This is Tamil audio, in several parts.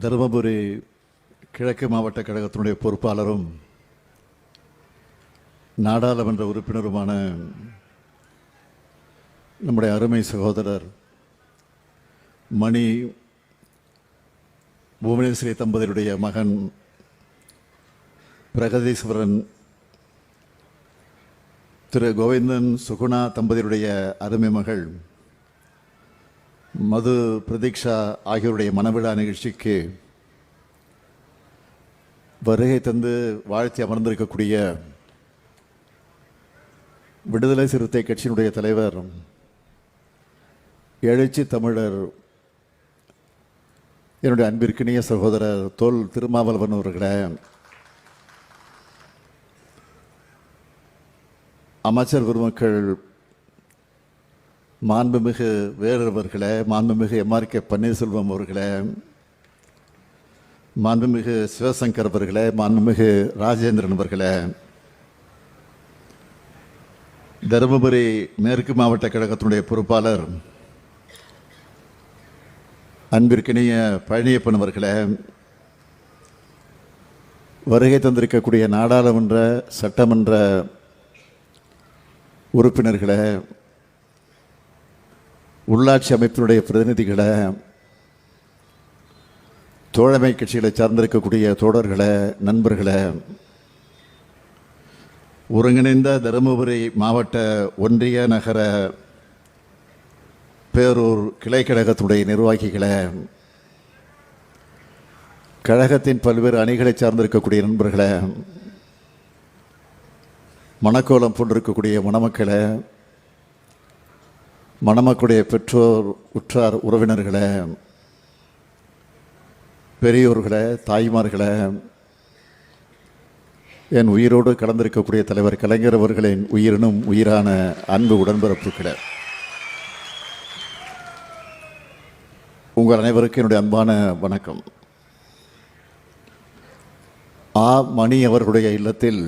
தருமபுரி கிழக்கு மாவட்ட கழகத்தினுடைய பொறுப்பாளரும் நாடாளுமன்ற உறுப்பினருமான நம்முடைய அருமை சகோதரர் மணி புவனேஸ்வரி தம்பதியுடைய மகன் பிரகதீஸ்வரன், திரு கோவிந்தன் சுகுணா தம்பதியுடைய அருமை மகள் மது பிரதீக்ஷா ஆகியோருடைய மணவிழா நிகழ்ச்சிக்கு வருகை தந்து வாழ்த்தி அமர்ந்திருக்கக்கூடிய விடுதலை சிறுத்தை கட்சியினுடைய தலைவர் எழுச்சி தமிழர் என்னுடைய அன்பிற்கினிய சகோதரர் தொல் திருமாவளவன் அவர்களே, அமைச்சர் பெருமக்கள், மாண்புமிகு வேறவர்களே, மாண்புமிகு எம்ஆர்கே பன்னீர்செல்வம் அவர்களே, மாண்புமிகு சிவசங்கர் அவர்களே, மாண்புமிகு ராஜேந்திரன் அவர்களே, தருமபுரி மேற்கு மாவட்ட கழகத்தினுடைய பொறுப்பாளர் அன்பிற்கினிய பழனியப்பன் அவர்களே, வருகை தந்திருக்கக்கூடிய நாடாளுமன்ற சட்டமன்ற உறுப்பினர்களே, உள்ளாட்சி அமைப்பினுடைய பிரதிநிதிகளை, தோழமை கட்சிகளை சார்ந்திருக்கக்கூடிய தோழர்களே, நண்பர்களே, ஒருங்கிணைந்த தருமபுரி மாவட்ட ஒன்றிய நகர பேரூர் கிளை கழகத்துடைய நிர்வாகிகளே, கழகத்தின் பல்வேறு அணிகளை சார்ந்திருக்கக்கூடிய நண்பர்களே, மணக்கோலம் போன்றிருக்கக்கூடிய மணமக்களே, மணமக்களுடைய பெற்றோர், உற்றார் உறவினர்களே, பெரியோர்களே, தாய்மார்களே, என் உயிரோடு கலந்திருக்கக்கூடிய தலைவர் கலைஞர் அவர்களின் உயிரினும் உயிரான அன்பு உடன்பிறப்புகளே, உங்கள் அனைவருக்கும் என்னுடைய அன்பான வணக்கம். மணி அவர்களுடைய இல்லத்தில்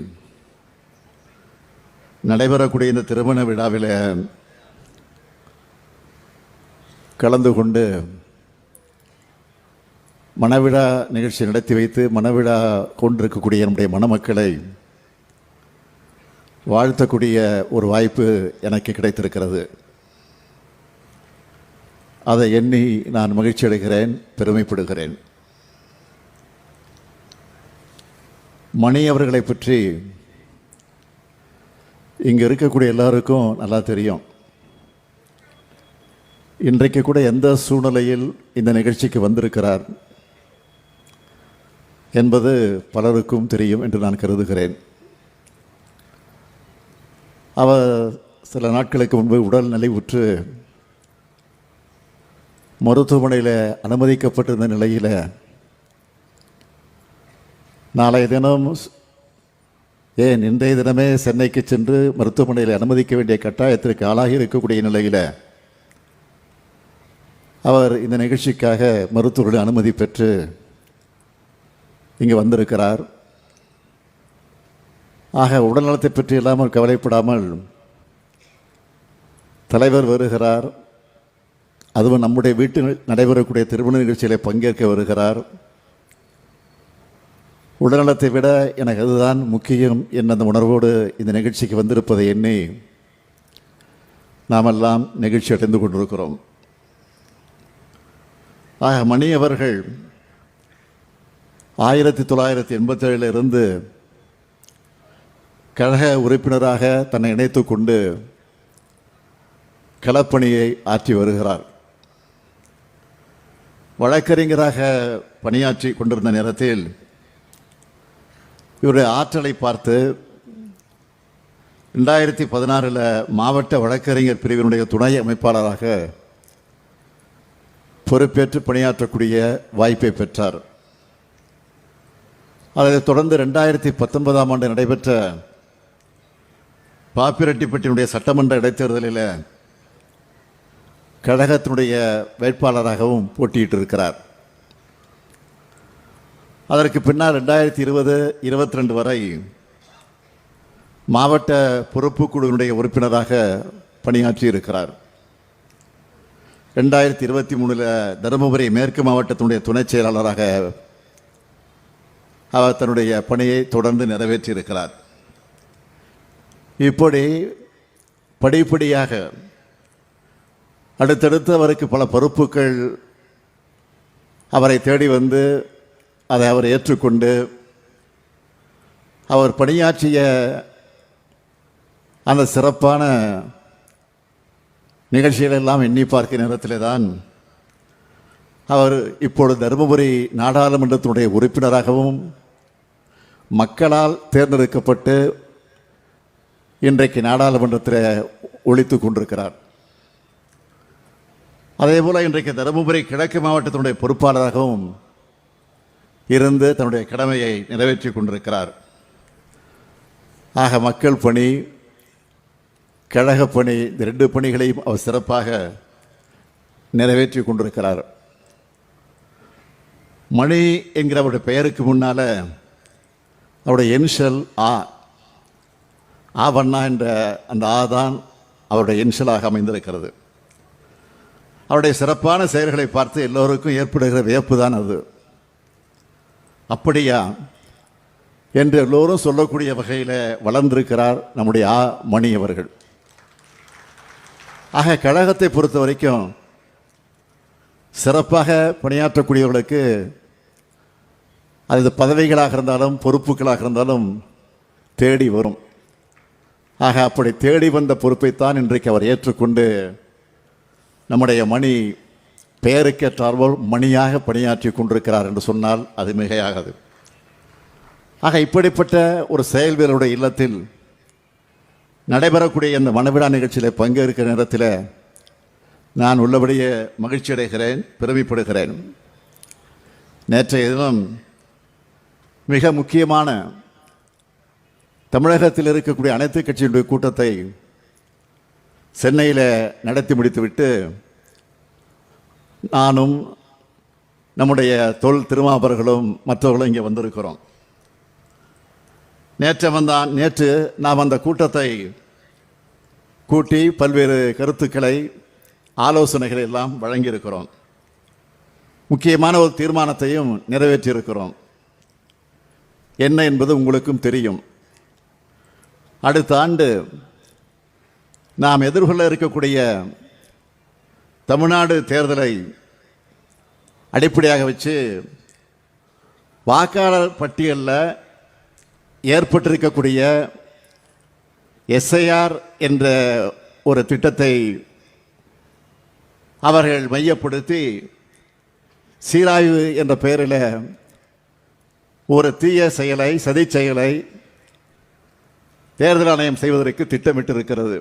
நடைபெறக்கூடிய இந்த திருமண விழாவில் கலந்து கொண்டு மணவிழா நிகழ்ச்சி நடத்தி வைத்து மணவிழா கொண்டிருக்கக்கூடிய நம்முடைய மணமக்களை வாழ்த்தக்கூடிய ஒரு வாய்ப்பு எனக்கு கிடைத்திருக்கிறது. அதை எண்ணி நான் மகிழ்ச்சி அடைகிறேன், பெருமைப்படுகிறேன். மணி அவர்களை பற்றி இங்கே இருக்கக்கூடிய எல்லாருக்கும் நல்லா தெரியும். இன்றைக்கு கூட எந்த சூழ்நிலையில் இந்த நிகழ்ச்சிக்கு வந்திருக்கிறார் என்பது பலருக்கும் தெரியும் என்று நான் கருதுகிறேன். அவர் சில நாட்களுக்கு முன்பு உடல் நலிவுற்று மருத்துவமனையில் அனுமதிக்கப்பட்டிருந்த நிலையில் நாளைய தினம், ஏன் இன்றைய தினமே சென்னைக்கு சென்று மருத்துவமனையில் அனுமதிக்க வேண்டிய கட்டாயத்திற்கு ஆளாகி இருக்கக்கூடிய நிலையில் அவர் இந்த நிகழ்ச்சிக்காக மருத்துவர்கள் அனுமதி பெற்று இங்கே வந்திருக்கிறார். ஆக உடல்நலத்தை பற்றி இல்லாமல் கவலைப்படாமல் தலைவர் வருகிறார். அதுவும் நம்முடைய வீட்டில் நடைபெறக்கூடிய திருமண நிகழ்ச்சியில் பங்கேற்க வருகிறார். உடல்நலத்தை விட எனக்கு அதுதான் முக்கியம் என்ற அந்த உணர்வோடு இந்த நிகழ்ச்சிக்கு வந்திருப்பதை எண்ணி நாமெல்லாம் நிகழ்ச்சி அடைந்து கொண்டிருக்கிறோம். ஆக மணி அவர்கள் 1987 இருந்து கழக உறுப்பினராக தன்னை இணைத்து கொண்டு களப்பணியை ஆற்றி வருகிறார். வழக்கறிஞராக பணியாற்றி கொண்டிருந்த நேரத்தில் இவருடைய ஆற்றலை பார்த்து 2016 மாவட்ட வழக்கறிஞர் பிரிவினுடைய துணை அமைப்பாளராக பொறுப்பேற்று பணியாற்றக்கூடிய வாய்ப்பை பெற்றார். அதைத் தொடர்ந்து 2019 நடைபெற்ற பாப்பிரெட்டிப்பட்டியினுடைய சட்டமன்ற இடைத்தேர்தலில் கழகத்தினுடைய வேட்பாளராகவும் போட்டியிட்டிருக்கிறார். அதற்கு பின்னால் 2020-22 வரை மாவட்ட பொறுப்புக்குழுவினுடைய உறுப்பினராக பணியாற்றி இருக்கிறார். 2023 தருமபுரி மேற்கு மாவட்டத்தினுடைய துணைச் செயலாளராக அவர் தன்னுடைய பணியை தொடர்ந்து நிறைவேற்றியிருக்கிறார். இப்படி படிப்படியாக அடுத்தடுத்து அவருக்கு பல பொறுப்புகள் அவரை தேடி வந்து அதை அவர் ஏற்றுக்கொண்டு அவர் பணியாற்றிய அந்த சிறப்பான நிகழ்ச்சிகளெல்லாம் எண்ணி பார்க்கிற நேரத்திலே தான் அவர் இப்பொழுது தருமபுரி நாடாளுமன்றத்தினுடைய உறுப்பினராகவும் மக்களால் தேர்ந்தெடுக்கப்பட்டு இன்றைக்கு நாடாளுமன்றத்தில் ஒலித்து கொண்டிருக்கிறார். அதேபோல் இன்றைக்கு தருமபுரி கிழக்கு மாவட்டத்தினுடைய பொறுப்பாளராகவும் இருந்து தன்னுடைய கடமையை நிறைவேற்றி கொண்டிருக்கிறார். ஆக மக்கள் பணி, கழகப் பணி, இந்த 2 பணிகளையும் அவர் சிறப்பாக நிறைவேற்றி கொண்டிருக்கிறார். மணி என்கிற அவருடைய பெயருக்கு முன்னால் அவருடைய இனிஷியல் ஆவண்ணா என்ற அந்த தான் அவருடைய இனிஷியலாக அமைந்திருக்கிறது. அவருடைய சிறப்பான செயல்களை பார்த்து எல்லோருக்கும் ஏற்படுகிற வியப்பு தான் அது. அப்படியா என்று எல்லோரும் சொல்லக்கூடிய வகையில் வளர்ந்திருக்கிறார் நம்முடைய மணி அவர்கள். ஆக கழகத்தை பொறுத்த வரைக்கும் சிறப்பாக பணியாற்றக்கூடியவர்களுக்கு அது பதவிகளாக இருந்தாலும் பொறுப்புகளாக இருந்தாலும் தேடி வரும். ஆக அப்படி தேடி வந்த பொறுப்பைத்தான் இன்றைக்கு அவர் ஏற்றுக்கொண்டு நம்முடைய மணி பெயருக்கேற்றார்போல் மணியாக பணியாற்றி கொண்டிருக்கிறார் என்று சொன்னால் அது மிகையாகாது. ஆக இப்படிப்பட்ட ஒரு செயல் வீரருடைய இல்லத்தில் நடைபெறக்கூடிய இந்த மணவிழா நிகழ்ச்சியில் பங்கேற்கிற நேரத்தில் நான் உள்ளபடியே மகிழ்ச்சி அடைகிறேன், பெருமைப்படுகிறேன். நேற்றைய தினம் மிக முக்கியமான தமிழகத்தில் இருக்கக்கூடிய அனைத்து கட்சியினுடைய கூட்டத்தை சென்னையில் நடத்தி முடித்துவிட்டு நானும் நம்முடைய தொல் திருமாவர்களும் மற்றவர்களும் இங்கே வந்திருக்கிறோம். நேற்று நாம் அந்த கூட்டத்தை கூட்டி பல்வேறு கருத்துக்களை, ஆலோசனைகளை எல்லாம் வழங்கியிருக்கிறோம். முக்கியமான ஒரு தீர்மானத்தையும் நிறைவேற்றியிருக்கிறோம். என்ன என்பது உங்களுக்கும் தெரியும். அடுத்த ஆண்டு நாம் எதிர்கொள்ள இருக்கக்கூடிய தமிழ்நாடு தேர்தலை அடிப்படையாக வச்சு வாக்காளர் பட்டியலில் ஏற்பட்டிருக்கக்கூடிய எஸ்ஐஆர் என்ற ஒரு திட்டத்தை அவர்கள் மையப்படுத்தி சீராய்வு என்ற பெயரில் ஒரு தீய செயலை, சதி செயலை தேர்தல் ஆணையம் செய்வதற்கு திட்டமிட்டிருக்கிறது.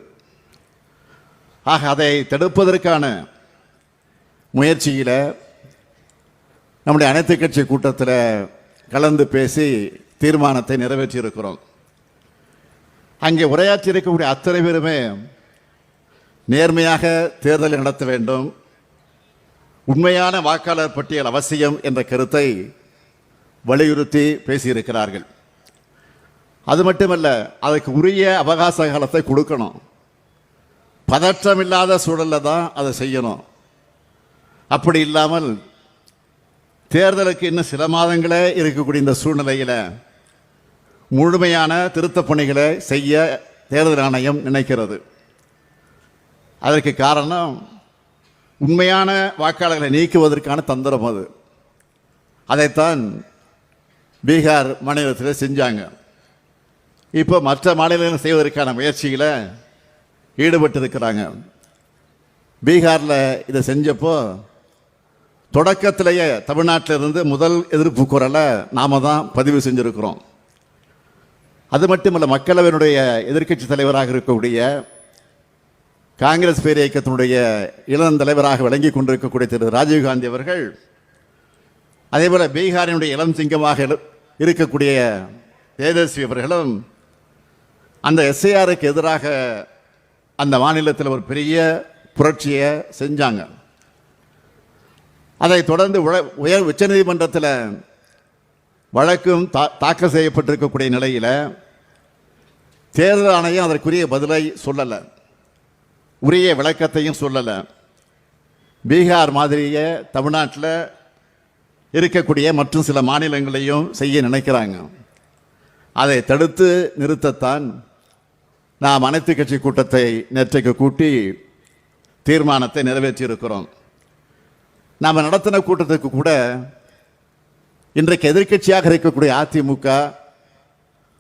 ஆக அதை தடுப்பதற்கான முயற்சியில் நம்முடைய அனைத்து கட்சி கூட்டத்தில் கலந்து பேசி தீர்மானத்தை நிறைவேற்றியிருக்கிறோம். அங்கே உரையாற்றி இருக்கக்கூடிய அத்தனை பேருமே நேர்மையாக தேர்தலை நடத்த வேண்டும், உண்மையான வாக்காளர் பட்டியல் அவசியம் என்ற கருத்தை வலியுறுத்தி பேசியிருக்கிறார்கள். அது மட்டுமல்ல, அதுக்கு உரிய அவகாச காலத்தை கொடுக்கணும். பதற்றமில்லாத சூழலில் தான் அதை செய்யணும். அப்படி இல்லாமல் தேர்தலுக்கு இன்னும் சில மாதங்களே இருக்கக்கூடிய இந்த சூழ்நிலையில் முழுமையான திருத்தப் பணிகளை செய்ய தேர்தல் ஆணையம் நினைக்கிறது. அதற்கு காரணம் உண்மையான வாக்காளர்களை நீக்குவதற்கான தந்திரம் அது. அதைத்தான் பீகார் மாநிலத்தில் செஞ்சாங்க. இப்போ மற்ற மாநிலங்கள் செய்வதற்கான முயற்சியில் ஈடுபட்டிருக்கிறாங்க. பீகாரில் இதை செஞ்சப்போ தொடக்கத்திலேயே தமிழ்நாட்டிலிருந்து முதல் எதிர்ப்பு குரலை நாம் தான் பதிவு செஞ்சுருக்கிறோம். அது மட்டுமல்ல, மக்களவையினுடைய எதிர்க்கட்சி தலைவராக இருக்கக்கூடிய காங்கிரஸ் பேர் இயக்கத்தினுடைய இளம் தலைவராக விளங்கி கொண்டிருக்கக்கூடிய திரு ராஜீவ்காந்தி அவர்கள், அதேபோல் பீகாரினுடைய இளம் சிங்கமாக இருக்கக்கூடிய தேஜஸ்வி அவர்களும் அந்த எஸ்ஐஆருக்கு எதிராக அந்த மாநிலத்தில் ஒரு பெரிய புரட்சியை செஞ்சாங்க. அதை தொடர்ந்து உச்சநீதிமன்றத்தில் வழக்கும் தாக்கல் செய்யப்பட்டிருக்கக்கூடிய நிலையில் தேர்தல் ஆணையம் அதற்குரிய பதிலை சொல்லலை, உரிய விளக்கத்தையும் சொல்லலை. பீகார் மாதிரியே தமிழ்நாட்டில் இருக்கக்கூடிய மற்றும் சில மாநிலங்களையும் செய்ய நினைக்கிறாங்க. அதை தடுத்து நிறுத்தத்தான் நாம் அனைத்து கட்சி கூட்டத்தை நேற்றைக்கு கூட்டி தீர்மானத்தை நிறைவேற்றியிருக்கிறோம். நாம் நடத்தின கூட்டத்துக்கு கூட இன்றைக்கு எதிர்க்கட்சியாக இருக்கக்கூடிய அதிமுக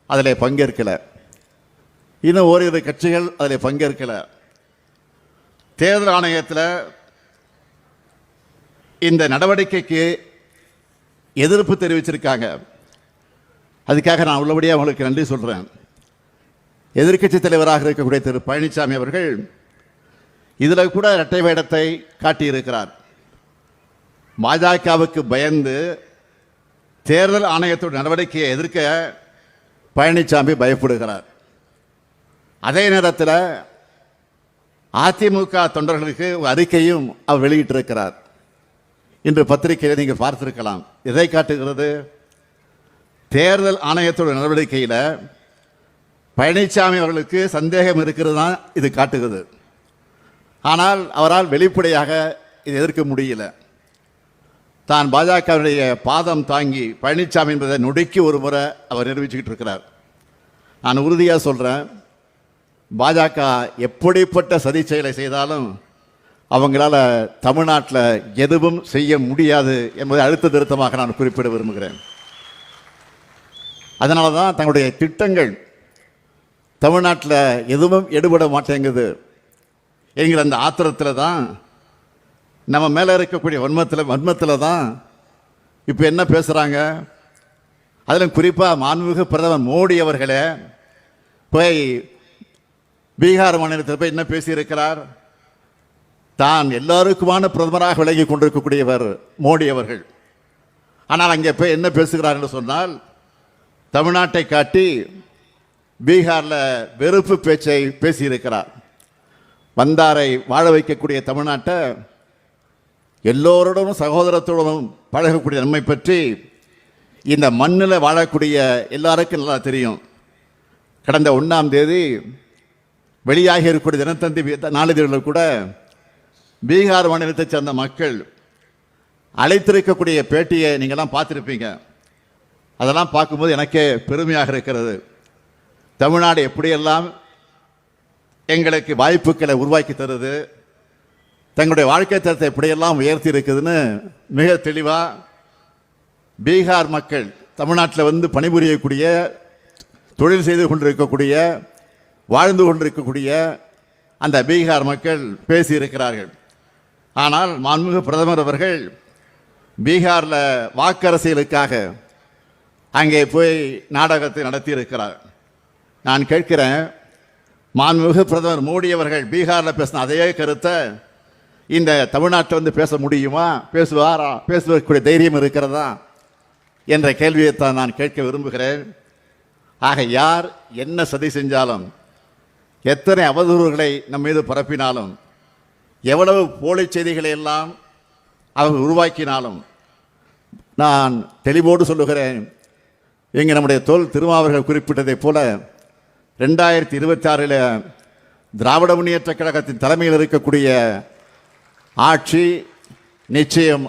அதில் பங்கேற்கலை. இன்னும் ஓரிரு கட்சிகள் அதில் பங்கேற்கலை. தேர்தல் ஆணையத்தில் இந்த நடவடிக்கைக்கு எதிர்ப்பு தெரிவிச்சிருக்காங்க. அதுக்காக நான் உள்ளபடியாக அவங்களுக்கு நன்றி சொல்கிறேன். எதிர்க்கட்சி தலைவராக இருக்கக்கூடிய திரு பழனிசாமி அவர்கள் இதில் கூட இரட்டை வேடத்தை காட்டியிருக்கிறார். பாஜகவுக்கு பயந்து தேர்தல் ஆணையத்தோட நடவடிக்கையை எதிர்க்க பழனிசாமி பயப்படுகிறார். அதே நேரத்தில் அதிமுக தொண்டர்களுக்கு ஒரு அறிக்கையும் அவர் வெளியிட்டிருக்கிறார். இன்று பத்திரிகையில் நீங்கள் பார்த்திருக்கலாம். எதை காட்டுகிறது? தேர்தல் ஆணையத்தோட நடவடிக்கையில் பழனிசாமி அவர்களுக்கு சந்தேகம் இருக்கிறது தான் இது காட்டுகிறது. ஆனால் அவரால் வெளிப்படையாக இதை எதிர்க்க முடியல. தான் பாஜகவுடைய பாதம் தாங்கி பழனிசாமி என்பதை நொடிக்கு ஒரு முறை அவர் நிரூபிச்சுக்கிட்டு இருக்கிறார். நான் உறுதியாக சொல்கிறேன், பாஜக எப்படிப்பட்ட சதி செயலை செய்தாலும் அவங்களால தமிழ்நாட்டில் எதுவும் செய்ய முடியாது என்பதை அழுத்த திருத்தமாக நான் குறிப்பிட விரும்புகிறேன். அதனால தான் தங்களுடைய திட்டங்கள் தமிழ்நாட்டில் எதுவும் எடுபட மாட்டேங்குது என்கிற அந்த ஆத்திரத்தில் தான் நம்ம மேலே இருக்கக்கூடிய வன்மத்தில் தான் இப்போ என்ன பேசுகிறாங்க. அதிலும் குறிப்பாக மாண்புமிகு பிரதமர் மோடி அவர்களே போய் பீகார் மாநிலத்தில் போய் என்ன பேசியிருக்கிறார்? தான் எல்லாருக்குமான பிரதமராக விலகி கொண்டிருக்கக்கூடியவர் மோடி அவர்கள். ஆனால் அங்கே போய் என்ன பேசுகிறார் என்று சொன்னால், தமிழ்நாட்டை காட்டி பீகாரில் வெறுப்பு பேச்சை பேசியிருக்கிறார். வந்தாரை வாழ வைக்கக்கூடிய தமிழ்நாட்டை எல்லோருடனும் சகோதரத்துடனும் பழகக்கூடிய நம்மை பற்றி இந்த மண்ணில் வாழக்கூடிய எல்லாருக்கும் நல்லா தெரியும். கடந்த 1ஆம் தேதி வெளியாகி இருக்கக்கூடிய தினத்தந்தி நாளிதழ்களில் கூட பீகார் மாநிலத்தைச் சேர்ந்த மக்கள் அழைத்திருக்கக்கூடிய பேட்டியை நீங்கள்லாம் பார்த்துருப்பீங்க. அதெல்லாம் பார்க்கும்போது எனக்கே பெருமையாக இருக்கிறது. தமிழ்நாடு எப்படியெல்லாம் எங்களுக்கு வாய்ப்புகளை உருவாக்கி தருது, தங்களுடைய வாழ்க்கை தரத்தை எப்படியெல்லாம் உயர்த்தி இருக்குதுன்னு மிக தெளிவாக பீகார் மக்கள் தமிழ்நாட்டில் வந்து பணிபுரியக்கூடிய, தொழில் செய்து கொண்டிருக்கக்கூடிய, வாழ்ந்து கொண்டிருக்கக்கூடிய அந்த பீகார் மக்கள் பேசியிருக்கிறார்கள். ஆனால் மாண்புமிகு பிரதமர் அவர்கள் பீகாரில் வாக்கரசியலுக்காக அங்கே போய் நாடகத்தை நடத்தியிருக்கிறார். நான் கேட்கிறேன், மாண்புமிகு பிரதமர் மோடி அவர்கள் பீகாரில் பேசின அதே கருத்தை இந்த தமிழ்நாட்டில் வந்து பேச முடியுமா? பேசுவாரா? பேசுவதற்குரிய தைரியம் இருக்கிறதா என்ற கேள்வியைத்தான் நான் கேட்க விரும்புகிறேன். ஆக யார் என்ன சதி செஞ்சாலும், எத்தனை அவதூறுகளை நம் மீது பரப்பினாலும், எவ்வளவு போலி செய்திகளை எல்லாம் அவர்கள் உருவாக்கினாலும், நான் தெளிவோடு சொல்லுகிறேன், இங்கே நம்முடைய தோல் திருமாவர்கள் குறிப்பிட்டதைப் போல 2026 திராவிட முன்னேற்ற கழகத்தின் தலைமையில் இருக்கக்கூடிய ஆட்சி நிச்சயம்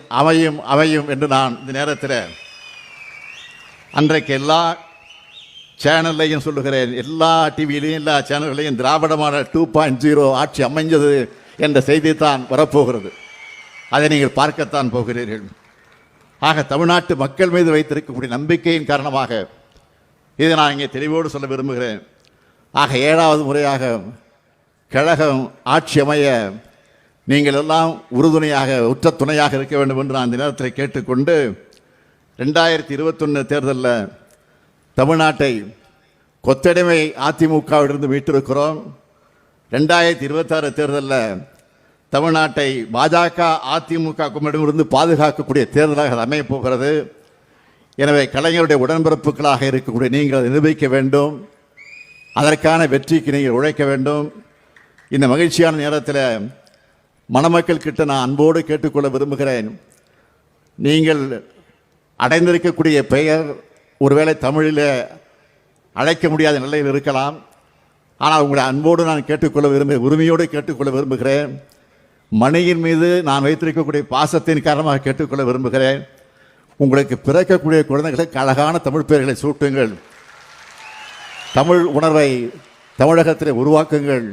அமையும் என்று நான் இந்த நேரத்தில் அன்றைக்கு எல்லா சேனல்லையும் சொல்லுகிறேன், எல்லா டிவியிலையும் எல்லா சேனல்களையும் திராவிட மாடல் 2.0 ஆட்சி அமைஞ்சது என்ற செய்தி தான் வரப்போகிறது. அதை நீங்கள் பார்க்கத்தான் போகிறீர்கள். ஆக தமிழ்நாட்டு மக்கள் மீது வைத்திருக்கக்கூடிய நம்பிக்கையின் காரணமாக இதை நான் இங்கே தெளிவோடு சொல்ல விரும்புகிறேன். ஆக 7வது முறையாக கழகம் ஆட்சி அமைய நீங்கள் எல்லாம் உறுதுணையாக, உற்ற துணையாக இருக்க வேண்டும் என்று நான் இந்த நேரத்தில் கேட்டுக்கொண்டு, 2021 தேர்தலில் தமிழ்நாட்டை கொத்தடிமை அதிமுகவிலிருந்து மீட்டிருக்கிறோம். 2026 தேர்தலில் தமிழ்நாட்டை பாஜக அதிமுக கும்பலிடமிருந்து பாதுகாக்கக்கூடிய தேர்தலாக அது அமையப் போகிறது. எனவே கலைஞருடைய உடன்பிறப்புகளாக இருக்கக்கூடிய நீங்கள் அதை நிரூபிக்க வேண்டும். அதற்கான வெற்றிக்கு நீங்கள் உழைக்க வேண்டும். இந்த மகிழ்ச்சியான நேரத்தில் மணமக்கள் கிட்ட நான் அன்போடு கேட்டுக்கொள்ள விரும்புகிறேன். நீங்கள் அடைந்திருக்கக்கூடிய பெயர் ஒருவேளை தமிழில் அழைக்க முடியாத நிலையில் இருக்கலாம். ஆனால் உங்களை அன்போடு நான் கேட்டுக்கொள்ள உரிமையோடு கேட்டுக்கொள்ள விரும்புகிறேன். மணியின் மீது நான் வைத்திருக்கக்கூடிய பாசத்தின் காரணமாக கேட்டுக்கொள்ள விரும்புகிறேன். உங்களுக்கு பிறக்கக்கூடிய குழந்தைகளுக்கு அழகான தமிழ் பெயர்களை சூட்டுங்கள். தமிழ் உணர்வை தமிழகத்தில் உருவாக்குங்கள்.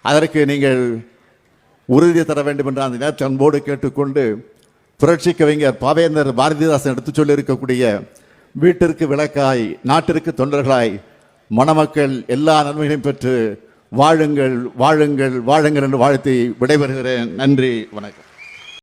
அதற்கு நீங்கள் உறுதி தர வேண்டும் என்று அந்த நேரத்தில் அன்போடு கேட்டுக்கொண்டு, புரட்சி கவிஞர் பாவேந்தர் பாரதிதாசன் எடுத்துச் சொல்லியிருக்கக்கூடிய வீட்டிற்கு விளக்காய் நாட்டிற்கு தொண்டர்களாய் மணமக்கள் எல்லா நன்மைகளையும் பெற்று வாழுங்கள் வாழுங்கள் வாழுங்கள் என்று வாழ்த்தி விடைபெறுகிறேன். நன்றி, வணக்கம்.